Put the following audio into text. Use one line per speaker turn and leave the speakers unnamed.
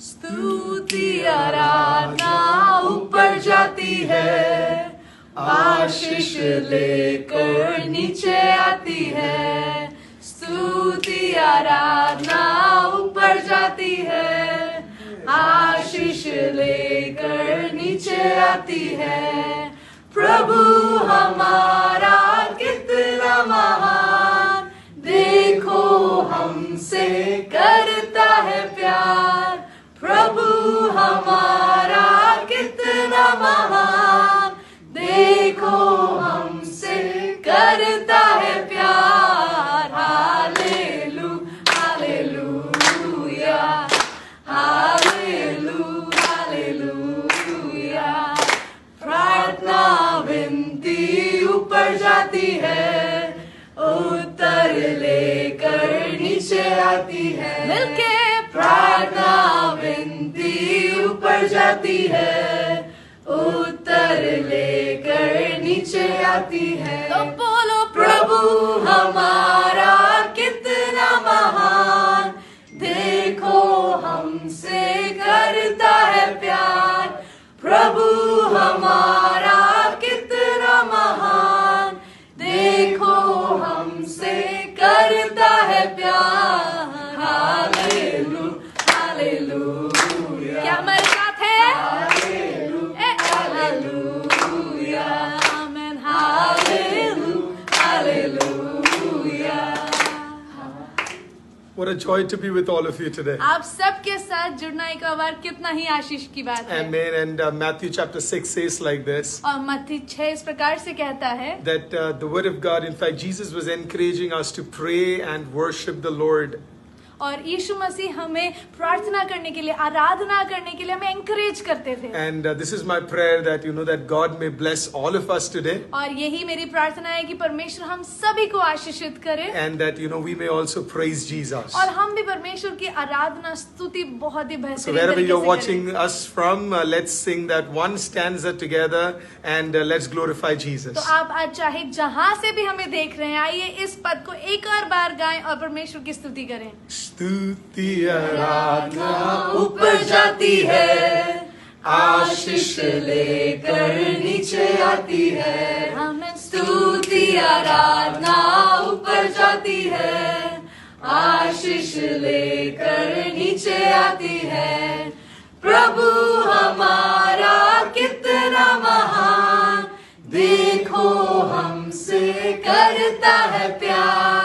स्तुति आराधना ऊपर जाती है, आशीष लेकर नीचे आती है। स्तुति आराधना ऊपर जाती है, आशीष लेकर नीचे आती है। प्रभु हमारा कितना महान, देखो हमसे करता है प्यार। प्रभु हमारा कितना महान, देखो हमसे करता है प्यार। हालेलू हालेलूया, हालेलू हालेलूया। प्रार्थना विनती ऊपर जाती है, उत्तर लेकर नीचे आती है। मिलके प्रार्थना विनती ऊपर जाती है, उत्तर लेकर नीचे आती है। तो बोलो प्रभु हमारा कितना महान, देखो हमसे करता है प्यार। प्रभु हमारा कितना महान, देखो हमसे करता है प्यार। हालेलू हालेलूया। क्या हमारे साथ है? हालेलू हालेलूया, आमेन। हालेलू हालेलूया।
What a joy to be with all of you today.
आप सबके साथ जुड़ना एक बार कितना ही आशीष की बात है।
Amen. And Matthew chapter 6 says like this,
और मत्ती 6 इस प्रकार से कहता है
that the word of God, in fact, Jesus was encouraging us to pray and worship the Lord.
और यीशु मसीह हमें प्रार्थना करने के लिए, आराधना करने के लिए हमें एनकरेज करते थे।
And this is my prayer that that God may bless all of us today.
और यही मेरी प्रार्थना है कि परमेश्वर हम सभी को आशीषित करे।
And that we may also praise Jesus.
और हम भी परमेश्वर की आराधना स्तुति बहुत ही बेहतरीन
So wherever
तरीके
you're
से
watching us from, let's sing that one stanza together and let's glorify Jesus.
तो आप आज चाहे जहाँ से भी हमें देख रहे हैं, आइए इस पद को एक और बार गाएं और परमेश्वर की स्तुति करें।
स्तुति आराधना
ऊपर जाती है, आशीष लेकर नीचे आती है। हमें स्तुति आराधना ऊपर जाती है, आशीष लेकर नीचे आती है। प्रभु हमारा कितना महान, देखो हमसे करता है प्यार।